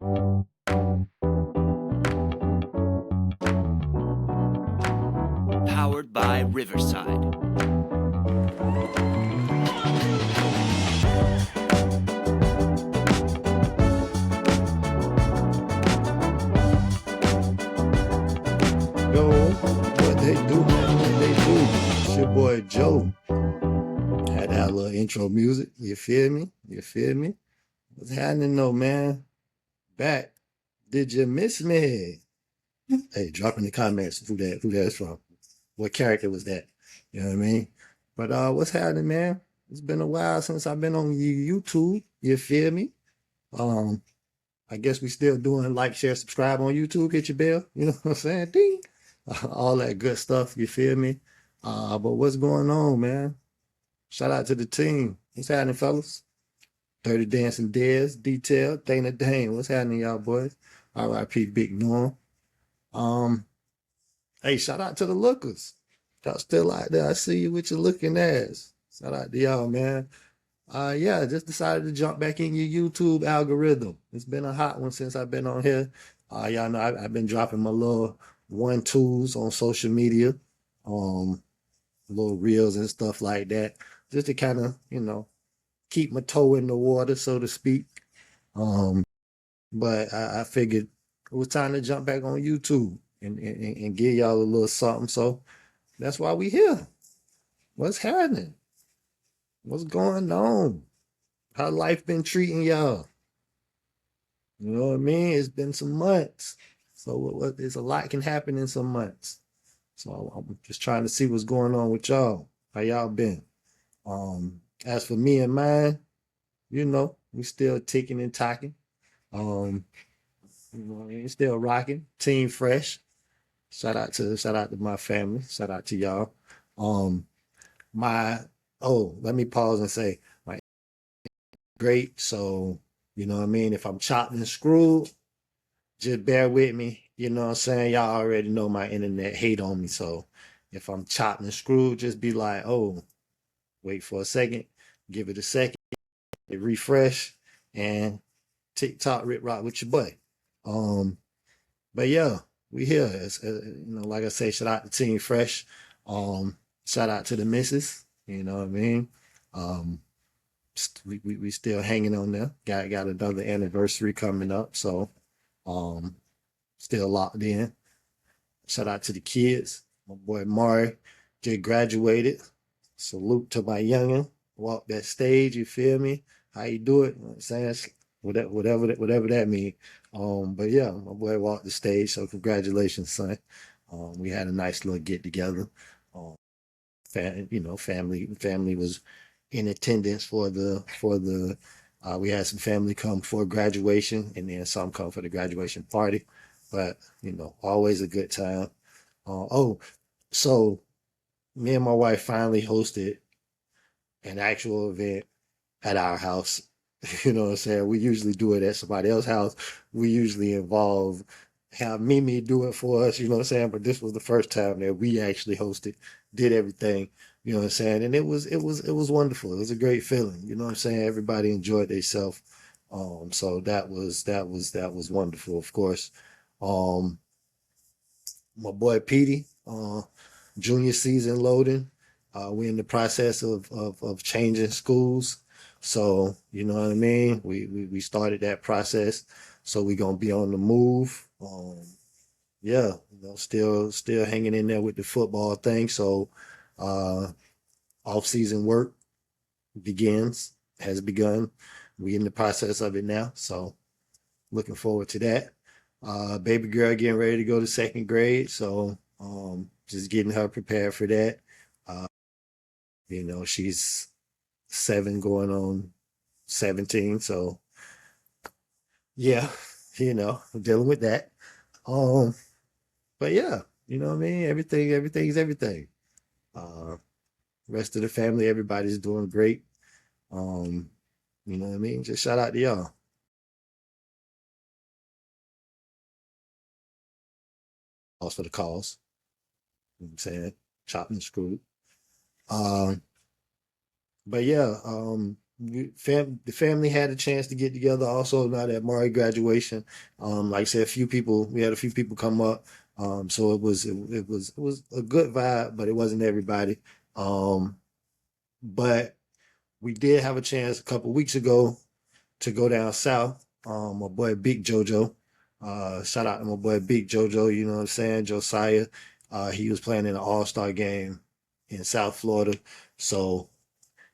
Powered by Riverside. Yo, what they do, man? What they do? It's your boy Joe. Had that little intro music. You feel me? You feel me? What's happening though, man? Back. Did you miss me? Hey, drop in the comments who that's from. What character was that? You know what I mean? But what's happening, man? It's been a while since I've been on YouTube. You feel me? Um, I guess we still doing like, share, subscribe on YouTube, hit your bell. You know what I'm saying? Ding. All that good stuff. You feel me? But what's going on, man? Shout out to the team. What's happening, fellas? Dirty Dancing Dez, Detail, Dana Dane. What's happening, y'all boys? R.I.P. Big Norm. Um, hey, shout out to the lookers. Y'all still out there. I see you with your looking ass. Shout out to y'all, man. Yeah, just decided to jump back in your YouTube algorithm. It's been a hot one since I've been on here. Y'all know I've been dropping my little 1-2s on social media, little reels and stuff like that, just to kind of, keep my toe in the water, so to speak. Um, but I figured it was time to jump back on YouTube and give y'all a little something. So that's why we here. What's happening? What's going on? How life been treating y'all? You know what I mean? It's been some months. So there's a lot can happen in some months. So I'm just trying to see what's going on with y'all. How y'all been? As for me and mine, we still ticking and talking. Um, it's still rocking. Team Fresh. Shout out to my family. Shout out to y'all. Um, my let me pause and say my great. So you know what I mean. If I'm chopped and screwed, just bear with me. You know what I'm saying? Y'all already know my internet hate on me. So if I'm chopped and screwed, just be like, oh, wait for a second, give it a second, refresh, and TikTok rip rock with your boy. Um, but yeah, we here. Like I say, shout out to Team Fresh. Shout out to the missus. You know what I mean? Um, we still hanging on there. Got another anniversary coming up, so um, still locked in. Shout out to the kids. My boy Mari just graduated. Salute to my youngin. Walk that stage, you feel me? How you do it? You know what I'm saying? Whatever that means. But yeah, my boy walked the stage, so congratulations, son. We had a nice little get together. Um, family was in attendance for the we had some family come for graduation and then some come for the graduation party. But always a good time. So me and my wife finally hosted an actual event at our house. You know what I'm saying? We usually do it at somebody else's house. We usually have Mimi do it for us, you know what I'm saying? But this was the first time that we actually hosted, did everything, you know what I'm saying? And it was wonderful. It was a great feeling, you know what I'm saying? Everybody enjoyed themselves. So that was wonderful, of course. Um, my boy Petey, junior season loading. We're in the process of changing schools. So, you know what I mean? We started that process. So we're gonna be on the move. Yeah, still hanging in there with the football thing. So uh off season work has begun. We in the process of it now. So looking forward to that. Baby girl getting ready to go to second grade. So just getting her prepared for that. Uh, she's 7 going on 17. So yeah, dealing with that. Um, but yeah, you know what I mean? Everything's everything. Uh, rest of the family, everybody's doing great. Um, you know what I mean? Just shout out to y'all. Also for the calls. You know what I'm saying? Chopping and screwed. Um, but yeah, the family had a chance to get together. Also, now that Mari graduation, like I said, we had a few people come up. So it was a good vibe, but it wasn't everybody. Um, but we did have a chance a couple weeks ago to go down south. My boy Big Jojo. Shout out to my boy Big Jojo, you know what I'm saying? Josiah. He was playing in an all-star game in South Florida. So,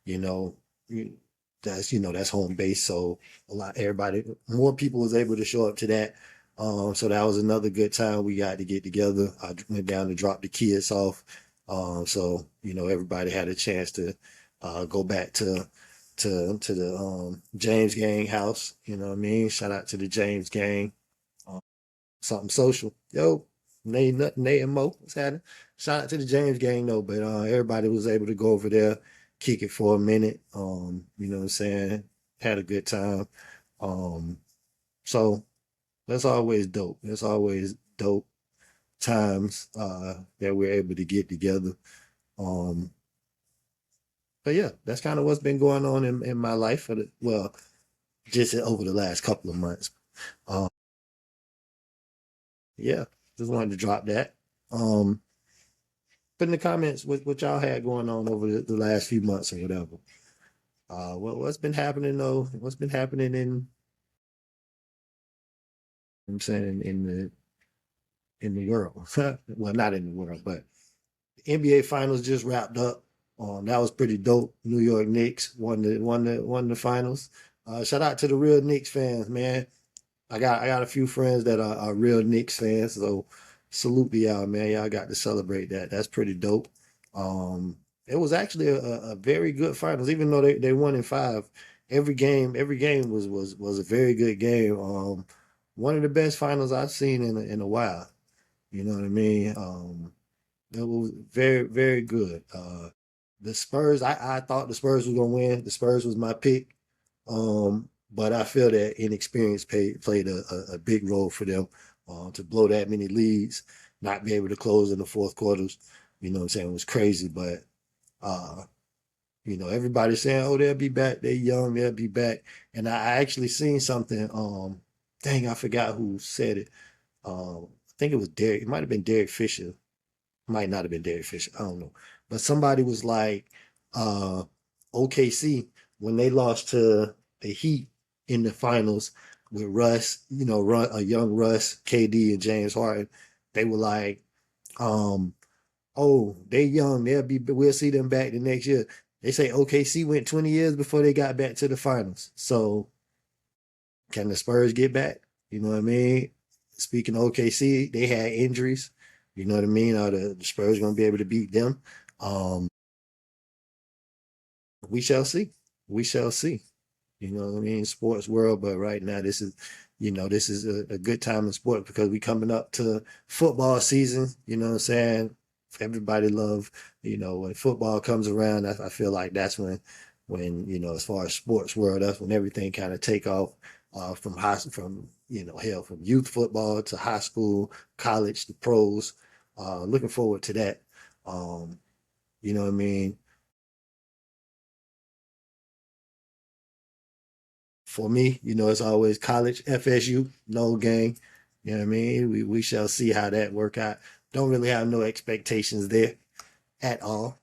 you know, that's home base. So more people was able to show up to that. So that was another good time we got to get together. I went down to drop the kids off. So, everybody had a chance to go back to the James Gang house. You know what I mean? Shout out to the James Gang. Um, Something social. Yo, Nate and Mo, what's happening? Shout out to the James Gang though, but everybody was able to go over there, kick it for a minute. You know what I'm saying? Had a good time. Um, so that's always dope. That's always dope times that we're able to get together. Um, but yeah, that's kind of what's been going on in my life just over the last couple of months. Um, yeah, just wanted to drop that. Um, put in the comments what y'all had going on over the last few months or whatever. What's been happening though? What's been happening I'm saying in the world? Well, not in the world, but the NBA Finals just wrapped up. That was pretty dope. New York Knicks won the finals. Shout out to the real Knicks fans, man. I got a few friends that are real Knicks fans, so salute to y'all, man. Y'all got to celebrate that. That's pretty dope. It was actually a very good finals, even though they won in five. Every game was a very good game. One of the best finals I've seen in a while. You know what I mean? It was very, very good. The Spurs, I thought the Spurs was gonna win. The Spurs was my pick. But I feel that inexperience played a big role for them to blow that many leads, not be able to close in the fourth quarters. You know what I'm saying? It was crazy, but uh, everybody's saying, "Oh, they'll be back. They're young. They'll be back." And I actually seen something. Dang, I forgot who said it. I think it was Derek. It might have been Derek Fisher. Might not have been Derek Fisher. I don't know. But somebody was like, uh, OKC when they lost to the Heat in the finals with Russ, a young Russ, KD, and James Harden. They were like, um, "Oh, they young. We'll see them back the next year." They say OKC went 20 years before they got back to the finals. So can the Spurs get back? You know what I mean? Speaking of OKC, they had injuries. You know what I mean? Are the Spurs going to be able to beat them? Um, we shall see. We shall see. You know what I mean? Sports world, but right now this is a good time in sport because we coming up to football season. You know what I'm saying? Everybody love, when football comes around. I feel like that's when as far as sports world, that's when everything kind of take off. From youth football to high school, college, to pros. Looking forward to that. Um, you know what I mean? For me, it's always college, FSU, no gang. You know what I mean? We shall see how that work out. Don't really have no expectations there at all.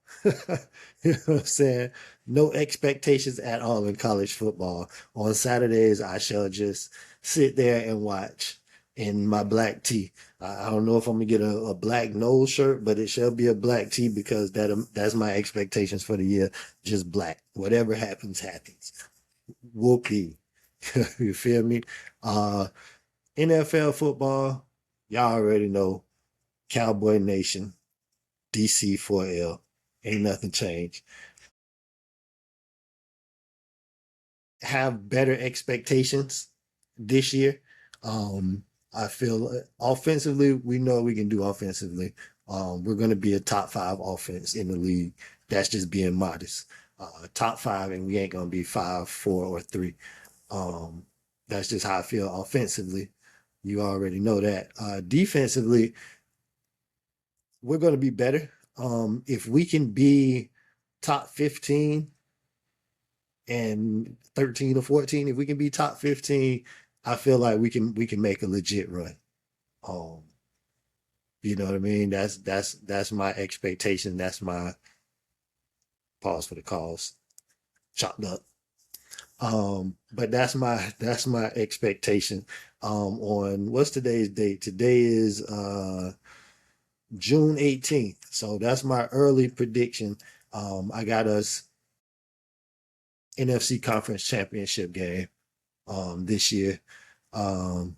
You know what I'm saying? No expectations at all in college football. On Saturdays, I shall just sit there and watch in my black tee. I don't know if I'm gonna get a black nose shirt, but it shall be a black tee because that's my expectations for the year. Just black. Whatever happens, happens. Whoopee. You feel me? Uh, NFL football, y'all already know. Cowboy Nation, DC 4L. Ain't nothing changed. Have better expectations this year. I feel offensively, we know we can do offensively. We're going to be a top five offense in the league. That's just being modest. Top five, and we ain't going to be 5, 4, or 3. Um, that's just how I feel offensively. You already know that. Defensively, we're going to be better. If we can be top 15 and 13 or 14, if we can be top 15, I feel like we can make a legit run. Um, you know what I mean? That's my expectation. That's my pause for the cause. Chopped up. But that's my expectation. On what's today's date? Today is June 18th. So that's my early prediction. I got us NFC Conference Championship game this year. Um,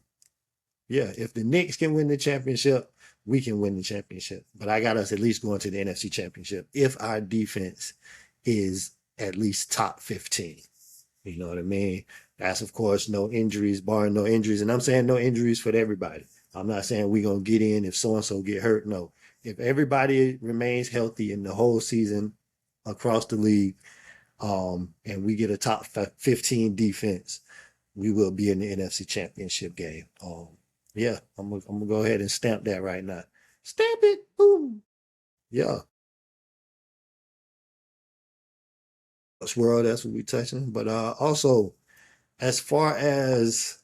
yeah, if the Knicks can win the championship, we can win the championship. But I got us at least going to the NFC Championship if our defense is at least top 15. You know what I mean? That's, of course, no injuries, barring no injuries. And I'm saying no injuries for everybody. I'm not saying we're going to get in if so-and-so get hurt. No. If everybody remains healthy in the whole season across the league, and we get a top 15 defense, we will be in the NFC Championship game. Yeah, I'm gonna go ahead and stamp that right now. Stamp it, boom. Yeah, world. That's what we touching. But also, as far as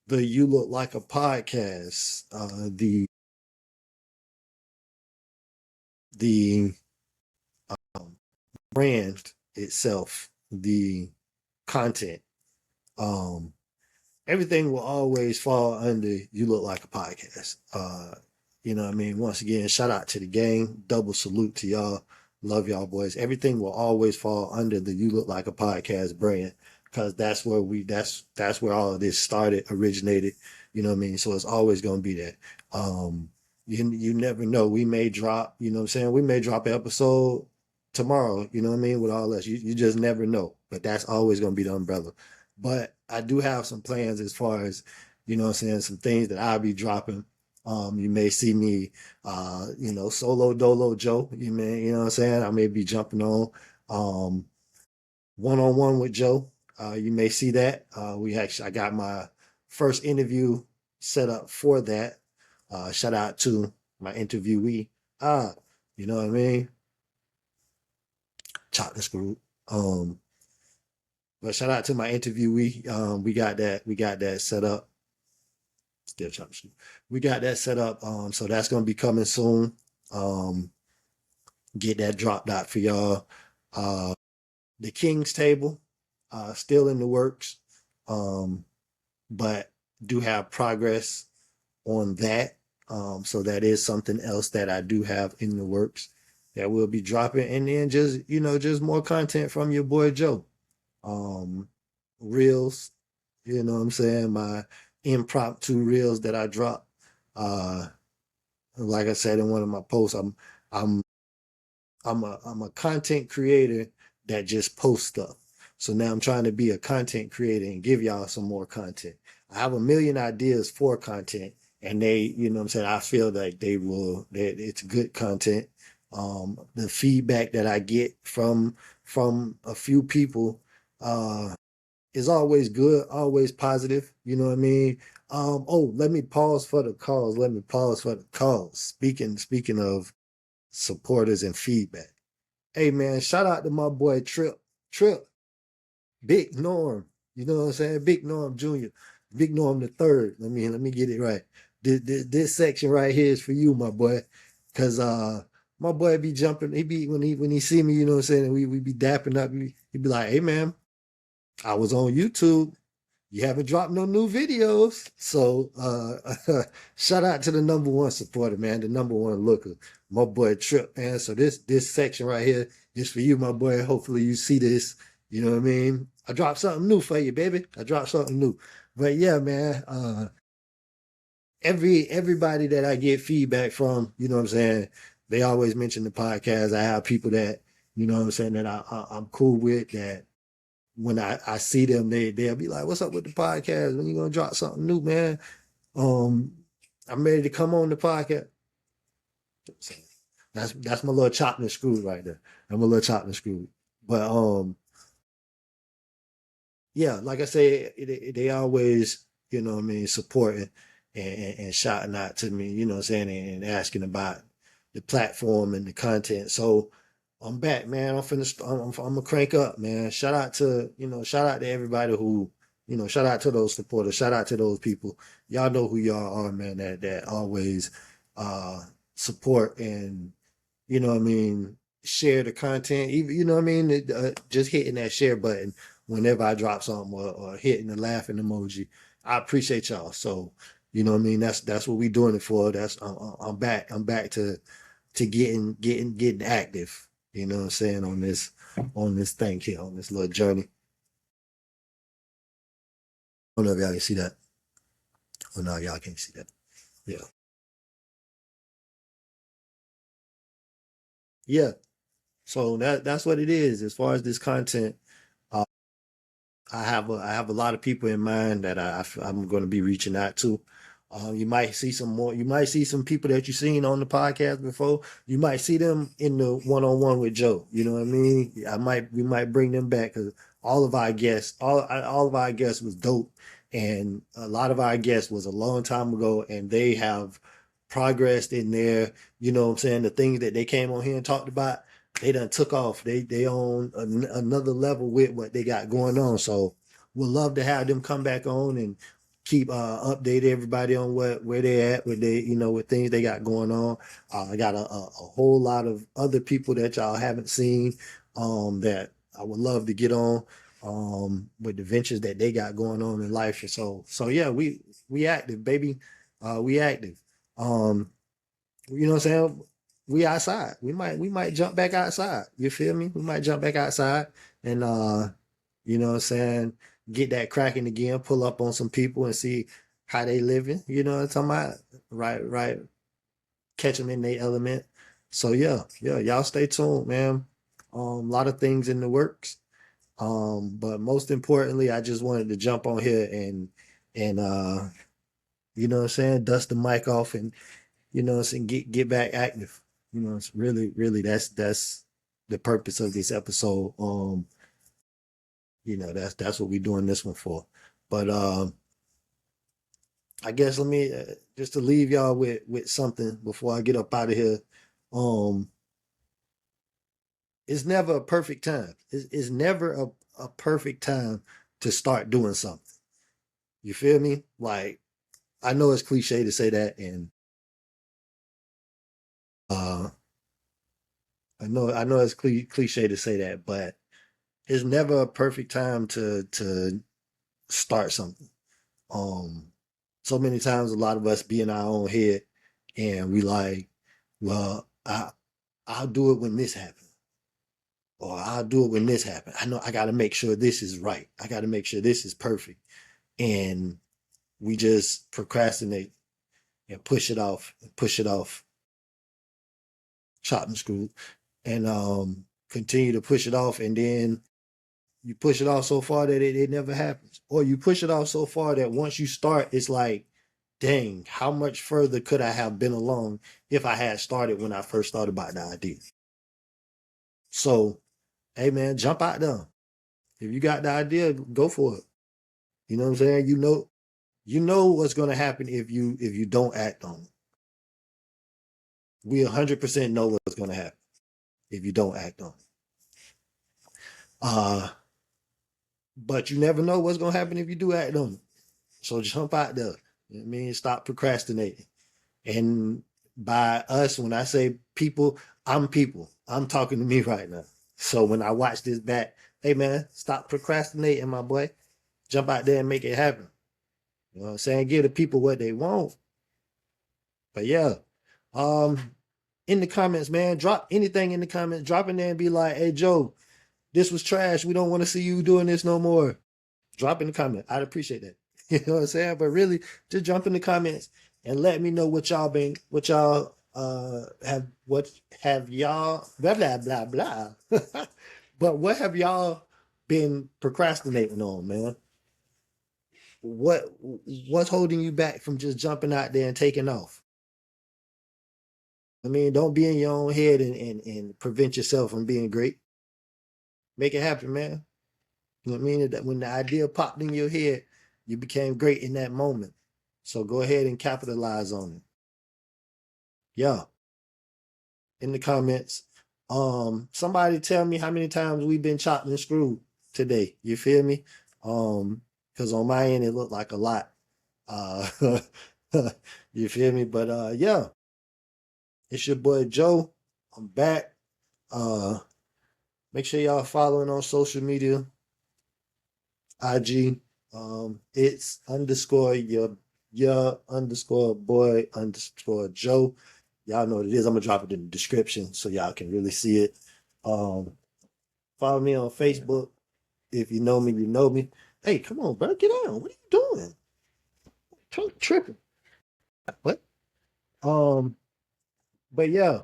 the You Look Like a Podcast, the brand itself, the content, um, everything will always fall under You Look Like a Podcast. You know what I mean? Once again, shout out to the gang. Double salute to y'all. Love y'all boys. Everything will always fall under the You Look Like a Podcast brand because that's where all of this started, originated. You know what I mean? So it's always gonna be that. You never know. We may drop, you know what I'm saying? We may drop an episode tomorrow, you know what I mean, with all this. You just never know. But that's always gonna be the umbrella. But I do have some plans as far as, you know what I'm saying, some things that I'll be dropping. You may see me, solo dolo Joe. You know what I'm saying? I may be jumping on one-on-one with Joe. You may see that. I got my first interview set up for that. Shout out to my interviewee. You know what I mean? Chocolate Group. But shout out to my interviewee. We got that set up. Still trying to shoot. We got that set up. So that's gonna be coming soon. Get that dropped out for y'all. The King's Table, still in the works. But do have progress on that. So that is something else that I do have in the works that will be dropping. And then just more content from your boy Joe. Reels, you know what I'm saying? My impromptu reels that I drop. Like I said in one of my posts, I'm I'm a content creator that just posts stuff. So now I'm trying to be a content creator and give y'all some more content. I have a million ideas for content, and you know what I'm saying, I feel like that it's good content. The feedback that I get from a few people is always good, always positive. You know what I mean? Let me pause for the cause. Let me pause for the cause. Speaking of supporters and feedback. Hey man, shout out to my boy Trip. Trip, Big Norm. You know what I'm saying? Big Norm Jr. Big Norm the third. Let me get it right. This section right here is for you, my boy. Cause my boy be jumping. He be when he see me, you know what I'm saying, we be dapping up. He be like, hey man, I was on YouTube. You haven't dropped no new videos. So shout out to the number one supporter, man, the number one looker, my boy Trip, man. So this section right here is for you, my boy. Hopefully you see this. You know what I mean? I dropped something new for you, baby. I dropped something new. But yeah, man, everybody that I get feedback from, you know what I'm saying, they always mention the podcast. I have people that, you know what I'm saying, that I'm cool with, that when I see them, they'll be like, "What's up with the podcast? When you gonna drop something new, man?" I'm ready to come on the podcast. That's my little chopping and screw right there. I'm a little chopping and screw. But yeah, like I say, they always, you know what I mean, supporting and shouting out to me, you know what I'm saying, and asking about the platform and the content. So I'm back, man. I'm gonna crank up, man. Shout out to everybody who, shout out to those supporters. Shout out to those people. Y'all know who y'all are, man. That always uh support and what I mean, share the content. Even what I mean, just hitting that share button whenever I drop something or hitting the laughing emoji. I appreciate y'all. So what I mean. That's what we doing it for. I'm back. I'm back to getting active. You know what I'm saying, on this thing here, on this little journey. I don't know if y'all can see that. Oh no, y'all can't see that. Yeah. Yeah. So that's what it is. As far as this content, uh, I have a lot of people in mind that I'm going to be reaching out to. You might see some more. You might see some people that you've seen on the podcast before. You might see them in the one-on-one with Joe. You know what I mean? We might bring them back because all of our guests was dope, and a lot of our guests was a long time ago, and they have progressed in their. You know what I'm saying? The things that they came on here and talked about, they done took off. They on another level with what they got going on. So we'd love to have them come back on and keep update everybody on where they at with with things they got going on. I got a whole lot of other people that y'all haven't seen that I would love to get on with the ventures that they got going on in life. And so yeah, we active, baby. We active. Um, you know what I'm saying? We outside. We might jump back outside. You feel me? We might jump back outside and you know what I'm saying, get that cracking again, pull up on some people and see how they living. You know what I'm talking about? Right, right. Catch them in their element. So yeah, y'all stay tuned, man. A lot of things in the works. But most importantly, I just wanted to jump on here and you know what I'm saying, dust the mic off and and get back active. It's really that's the purpose of this episode. That's what we're doing this one for. But I guess let me just to leave y'all with something before I get up out of here. Um, it's never a perfect time. It's never a perfect time to start doing something. You feel me? Like I know it's cliche to say that, and uh, I know it's cliche to say that, but it's never a perfect time to start something. Um, so many times a lot of us be in our own head and we like, well, I'll do it when this happens. Or I'll do it when this happens. I know I gotta make sure this is right. I gotta make sure this is perfect. And we just procrastinate and push it off, chop and screw, and continue to push it off, and then you push it off so far that it never happens. Or you push it off so far that once you start, it's like, dang, how much further could I have been along if I had started when I first thought about the idea? So, hey man, jump out there. If you got the idea, go for it. You know what I'm saying? You know what's gonna happen if you don't act on it. We 100% know what's gonna happen if you don't act on it. Uh, but you never know what's gonna happen if you do act on it. So jump out there. You know what I mean, stop procrastinating. And by us, when I say people, I'm people. I'm talking to me right now. So when I watch this back, hey man, stop procrastinating, my boy. Jump out there and make it happen. You know what I'm saying? Give the people what they want. But yeah. Um, in the comments, man, drop anything in the comments. Drop in there and be like, hey Joe, this was trash. We don't want to see you doing this no more. Drop in the comment. I'd appreciate that. You know what I'm saying? But really, just jump in the comments and let me know what y'all what have y'all blah blah blah blah. But what have y'all been procrastinating on, man? What's holding you back from just jumping out there and taking off? I mean, don't be in your own head and prevent yourself from being great. Make it happen, man. You know what I mean? That when the idea popped in your head, you became great in that moment. So go ahead and capitalize on it. Yeah. In the comments. Somebody tell me how many times we've been chopped and screwed today. You feel me? Because on my end it looked like a lot. Uh, you feel me? But yeah, it's your boy Joe. I'm back. Uh, make sure y'all following on social media. IG. It's underscore your underscore boy underscore Joe. Y'all know what it is. I'm gonna drop it in the description so y'all can really see it. Um, Follow me on Facebook. If you know me, you know me. Hey, come on, bro, get on. What are you doing? Tripping. What? Um, but yeah,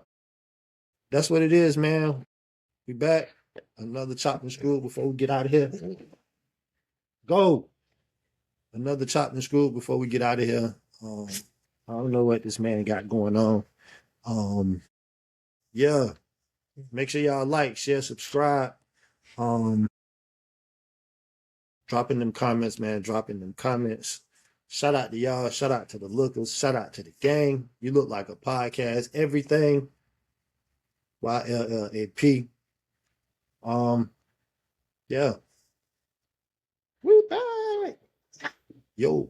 that's what it is, man. We back. Another chopping screw before we get out of here. Go. Another chopping screw before we get out of here. I don't know what this man got going on. Um, yeah. Make sure y'all like, share, subscribe. Um, Dropping them comments, man. Dropping them comments. Shout out to y'all. Shout out to the lookers. Shout out to the gang. You look like a podcast. Everything. YLLAP. Yeah. We back. Yo.